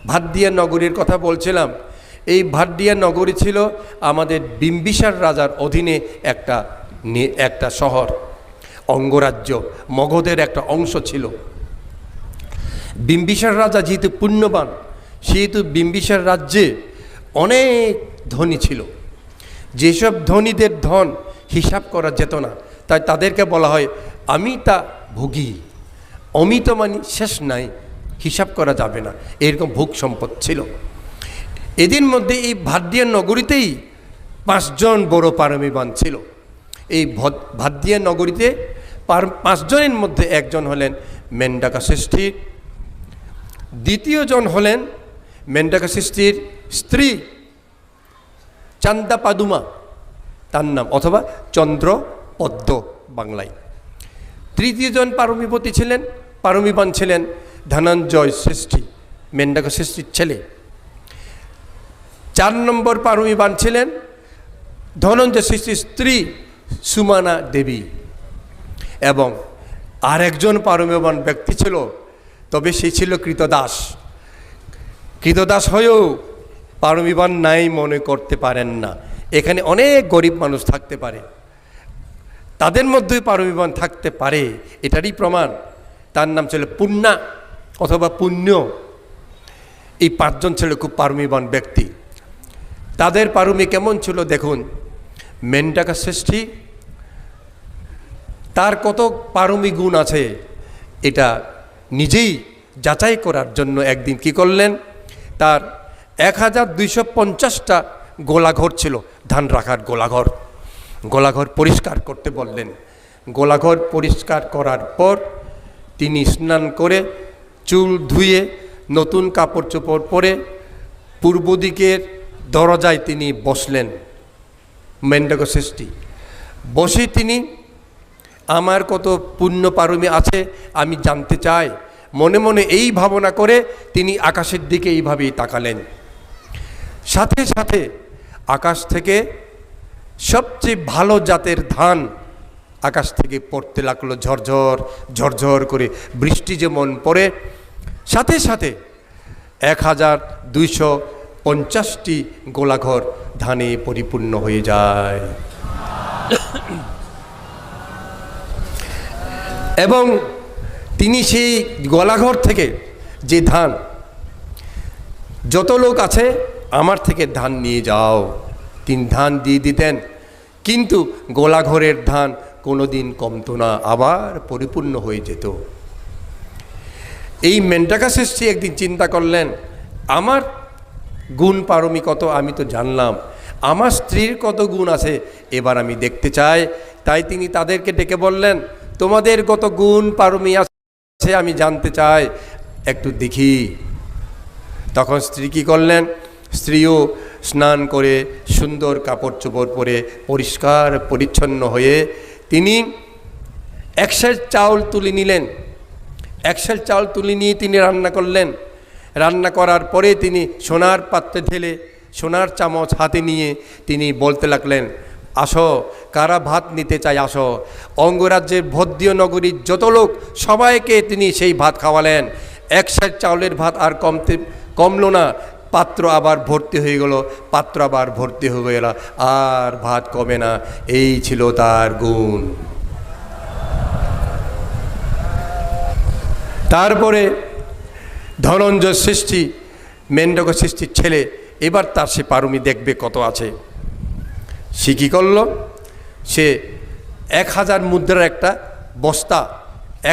ভাদ্দিয়া নগরীর কথা বলছিলাম। এই ভাদ্দিয়া নগরী ছিল আমাদের বিম্বিসার রাজার অধীনে একটা শহর, অঙ্গরাজ্য, মগধের একটা অংশ ছিল। বিম্বিসার রাজা যেহেতু পুণ্যবান, সেহেতু বিম্বিসার রাজ্যে অনেক ধনী ছিল। যেসব ধনীদের ধন হিসাব করা যেত না, তাই তাদেরকে বলা হয় অমিতা ভোগী। অমিত মানে শেষ নাই, হিসাব করা যাবে না, এরকম ভোগ সম্পদ ছিল এদের মধ্যে। এই ভাদ্দিয়া নগরীতেই 5 জন বড় পারমিবান ছিল। এই ভাদ্দিয়া নগরীতে 5 জনের মধ্যে একজন হলেন মেন্ডাকা ষষ্ঠী, দ্বিতীয় জন হলেন মেন্ডাকা ষষ্ঠীর স্ত্রী চান্দাপাদুমা, তার নাম, অথবা চন্দ্রপদ্ম বাংলায়। তৃতীয় জন পারমিবান ছিলেন ধনঞ্জয় ষষ্ঠী, মেন্ডাকা ষষ্ঠীর ছেলে। 4 নম্বর পারমিবান ছিলেন ধনঞ্জয় ষষ্ঠীর স্ত্রী সুমানা দেবী। এবং আরেকজন পারমিবান ব্যক্তি ছিল, তবে সে ছিল কৃতদাস। কৃতদাস হয়েও পারমিবান নাই মনে করতে পারেন না। এখানে অনেক গরিব মানুষ থাকতে পারে, তাদের মধ্যে পারমিবান থাকতে পারে, এটারই প্রমাণ। তার নাম ছিল পুণ্যা অথবা পুণ্য। এই 5 জন ছিল খুব পারমিবান ব্যক্তি। তাদের পারমি কেমন ছিল দেখুন। মেন্ডাকা ষষ্ঠী, তার কত পারমি গুণ আছে এটা নিজেই যাচাই করার জন্য একদিন কি করলেন, তার 1250টা গোলাঘর ছিল, ধান রাখার গোলাঘর পরিষ্কার করতে বললেন। গোলাঘর পরিষ্কার করার পর তিনি স্নান করে চুল ধুয়ে নতুন কাপড় চোপড় পরে পূর্ব দিকের দরজায় তিনি বসলেন। মেন্ডাকা ষষ্ঠী বসে তিনি, আমার কত পুণ্য পারমি আছে আমি জানতে চাই, মনে মনে এই ভাবনা করে তিনি আকাশের দিকে এইভাবেই তাকালেন। সাথে সাথে আকাশ থেকে সবচেয়ে ভালো জাতের ধান আকাশ থেকে পড়তে লাগলো, ঝরঝর ঝরঝর করে। বৃষ্টি যেমন পড়ে, সাথে সাথে 1250টি গোলাঘর ধানে পরিপূর্ণ হয়ে যায়। এবং তিনি সেই গোলাঘর থেকে যে ধান, যত লোক আছে আমার থেকে ধান নিয়ে যাও, তিনি ধান দিয়ে দিতেন। কিন্তু গোলাঘরের ধান কোনোদিন কমতো না, আবার পরিপূর্ণ হয়ে যেত। এই মেন্ডাকা ষষ্ঠী একদিন চিন্তা করলেন, আমার গুণ পারমি কত আমি তো জানলাম, আমার স্ত্রীর কত গুণ আছে এবার আমি দেখতে চাই। তাই তিনি তাদেরকে ডেকে বললেন, তোমাদের কত গুণ পারমি আছে আমি জানতে চাই, একটু দেখি। তখন স্ত্রী কী করলেন, স্ত্রীও স্নান করে সুন্দর কাপড় চোপড় পরে পরিষ্কার পরিচ্ছন্ন হয়ে তিনি 1 সের চাউল তুলে নিলেন। 1 সের চাউল তুলে নিয়ে তিনি রান্না করলেন। রান্না করার পরে তিনি সোনার পাত্রে ঢেলে সোনার চামচ হাতে নিয়ে তিনি বলতে লাগলেন, আসো কারা ভাত নিতে চাই আসো। অঙ্গরাজ্যের ভদ্দিয়া নগরীর যত লোক সবাইকে তিনি সেই ভাত খাওয়ালেন। 1 সের চাউলের ভাত আর কমলো না, পাত্র আবার ভর্তি হয়ে গেল, পাত্র আবার ভর্তি হয়ে গেল, আর ভাত কমে না। এই ছিল তার গুণ। তারপরে ধনঞ্জয় ষষ্ঠী, মেন্ডাকা ষষ্ঠীর ছেলে, এবার তার সে পারমি দেখবে কত আছে। সে কী করল, সে 1000 মুদ্রার একটা বস্তা,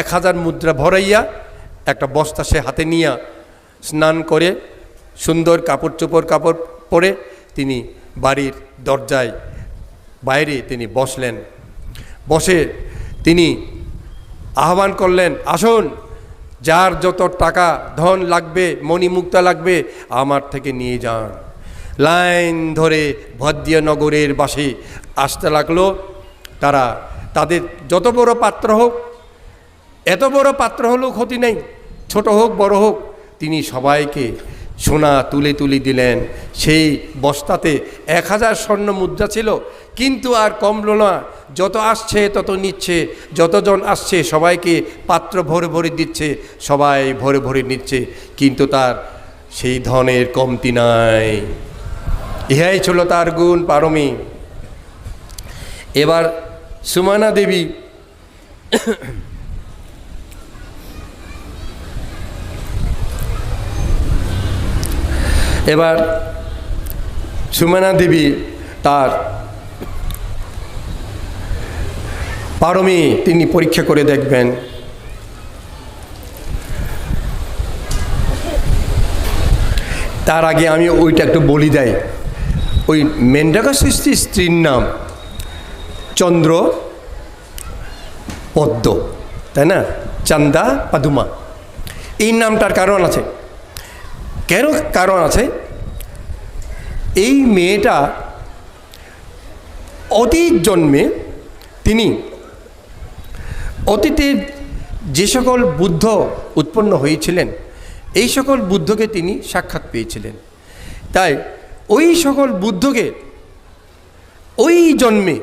1000 মুদ্রা ভরাইয়া একটা বস্তা সে হাতে নিয়ে স্নান করে সুন্দর কাপড় পরে তিনি বাড়ির দরজায় বাইরে তিনি বসলেন। বসে তিনি আহ্বান করলেন, আসুন যার যত টাকা ধন লাগবে, মণিমুক্তা লাগবে আমার থেকে নিয়ে যান। লাইন ধরে ভাদ্দিয়া নগরের বাসী আসতে লাগলো। তাদের যত বড় পাত্র হোক, এত বড় পাত্র হলেও ক্ষতি নেই, ছোট হোক বড় হোক, তিনি সবাইকে সোনা তুলে তুলে দিলেন। সেই বস্তাতে 1000 স্বর্ণ মুদ্রা ছিল, কিন্তু আর কমলো না। যত আসছে তত নিচ্ছে, যতজন আসছে সবাইকে পাত্র ভরে ভরে দিচ্ছে, সবাই ভরে ভরে নিচ্ছে। কিন্তু তার সেই ধনের কমতি নাই। ইহাই ছিল তার গুণ পারমী। এবার সুমানা দেবী তার পারমী তিনি পরীক্ষা করে দেখবেন। তার আগে আমি ওইটা একটু বলি দেয়। ওই মেন্ডাকা সৃষ্টির স্ত্রীর নাম চন্দ্র পদ্ম, তাই না? চান্দা পাদুমা, এই নামটার কারণ আছে। কেন কারণ আছে? এই মেয়েটা অতীত জন্মে তিনি অতীতের যে সকল বুদ্ধ উৎপন্ন হয়েছিলেন এই সকল বুদ্ধকে তিনি সাক্ষাৎ পেয়েছিলেন। তাই ওই সকল বুদ্ধকে ওই জন্মে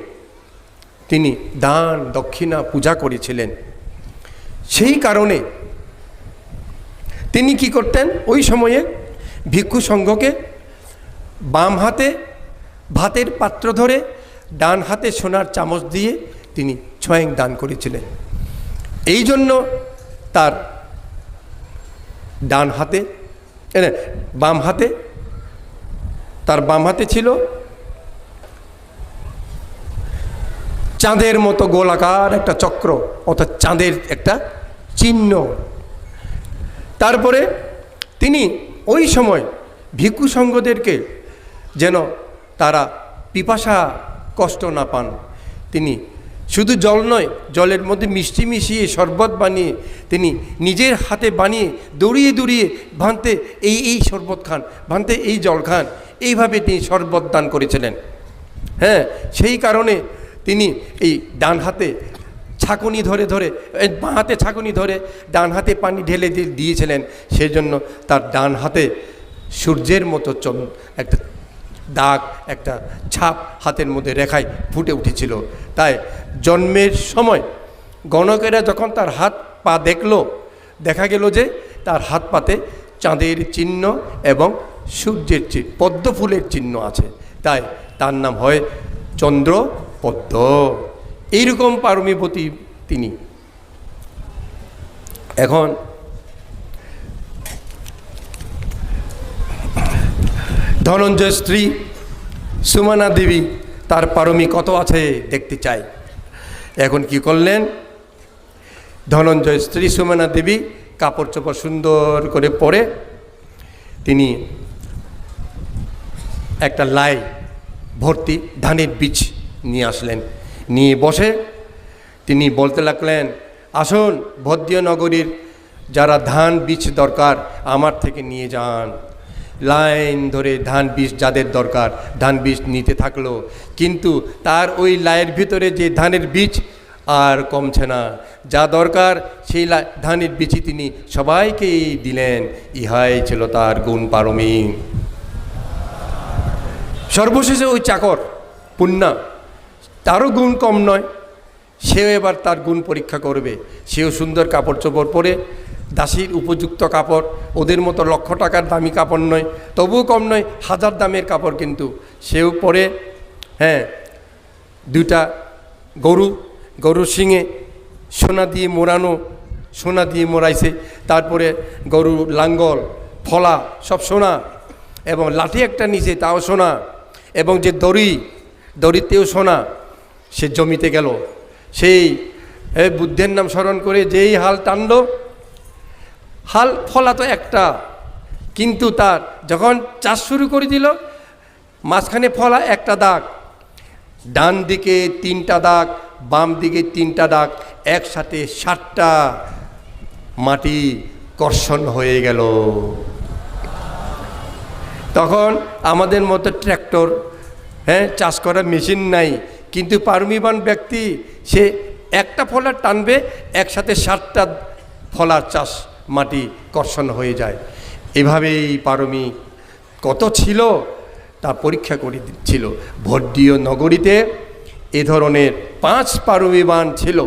তিনি দান দক্ষিণা পূজা করেছিলেন। সেই কারণে তিনি কি করতেন? ওই সময়ে ভিক্ষু সংঘকে বাম হাতে ভাতের পাত্র ধরে ডান হাতে সোনার চামচ দিয়ে তিনি স্বয়ং দান করেছিলেন। এই জন্য তার বাম হাতে ছিল চাঁদের মতো গোলাকার একটা চক্র, অর্থাৎ চাঁদের একটা চিহ্ন। তারপরে তিনি ওই সময় ভিক্ষু সংঘদেরকে যেন তারা পিপাসা কষ্ট না পান, তিনি শুধু জল নয়, জলের মধ্যে মিষ্টি মিশিয়ে শরবত বানিয়ে তিনি নিজের হাতে বানিয়ে দৌড়িয়ে দৌড়িয়ে ভান্তে এই শরবত খান, ভান্তে এই জল খান, এইভাবে তিনি শরবত দান করেছিলেন। হ্যাঁ, সেই কারণে তিনি এই ডান হাতে ছাঁকুনি ধরে বাঁ হাতে ছাঁকুনি ধরে ডান হাতে পানি ঢেলে দিয়েছিলেন। সেই জন্য তার ডান হাতে সূর্যের মতো একটা দাগ, একটা ছাপ হাতের মধ্যে রেখায় ফুটে উঠেছিল। তাই জন্মের সময় গণকেরা যখন তার হাত পা দেখা গেল যে তার হাত পাতে চাঁদের চিহ্ন এবং সূর্যের চিহ্ন, পদ্ম ফুলের চিহ্ন আছে। তাই তার নাম হয় চন্দ্র পদ্ম। এইরকম পারমীবতী তিনি। এখন ধনঞ্জয় স্ত্রী সুমানা দেবী, তার পারমী কত আছে দেখতে চাই। এখন কি করলেন? ধনঞ্জয় স্ত্রী সুমানা দেবী কাপড় চোপড় সুন্দর করে পরে তিনি একটা লাই ভর্তি ধানের বীজ নিয়ে আসলেন। নিয়ে বসে তিনি বলতে লাগলেন, আসুন ভদ্রীয় নগরীর যারা ধান বীজ দরকার আমার থেকে নিয়ে যান। লাইন ধরে ধান বীজ যাদের দরকার ধান বীজ নিতে থাকলো। কিন্তু তার ওই লাইয়ের ভিতরে যে ধানের বীজ আর কমছে না, যা দরকার সেই ধানের বীজই তিনি সবাইকেই দিলেন। ইহাই ছিল তার গুণ পারমী। সর্বশেষে ওই চাকর পুণ্যা, তারও গুণ কম নয়, সেও এবার তার গুণ পরীক্ষা করবে। সেও সুন্দর কাপড় চোপড় পরে, দাসীর উপযুক্ত কাপড়, ওদের মতো লক্ষ টাকার দামি কাপড় নয়, তবুও কম নয়, 1000 দামের কাপড় কিন্তু সেও পরে। হ্যাঁ, 2টা গরুর শিঙে সোনা দিয়ে মোড়াইছে। তারপরে গরুর লাঙ্গল ফলা সব সোনা, এবং লাঠি একটা নিচে তাও সোনা, এবং যে দড়িতেও সোনা। সে জমিতে গেল, সেই বুদ্ধের নাম স্মরণ করে যেই হাল টানল, হাল ফলা তো একটা, কিন্তু তার যখন চাষ শুরু করে দিল, মাঝখানে ফলা একটা দাগ, ডান দিকে 3টা দাগ, বাম দিকে 3টা দাগ, একসাথে 7টা মাটি কর্ষণ হয়ে গেল। তখন আমাদের মতো ট্র্যাক্টর, চাষ করার মেশিন নাই, কিন্তু পারমিবান ব্যক্তি সে একটা ফলা টানবে, একসাথে 7টা ফলার চাষ মাটি কর্ষণ হয়ে যায়। এভাবেই পারমী কত ছিল তা পরীক্ষা করে দিচ্ছিল। ভদ্রীয় নগরীতে এ ধরনের 5 পারমিবান ছিল।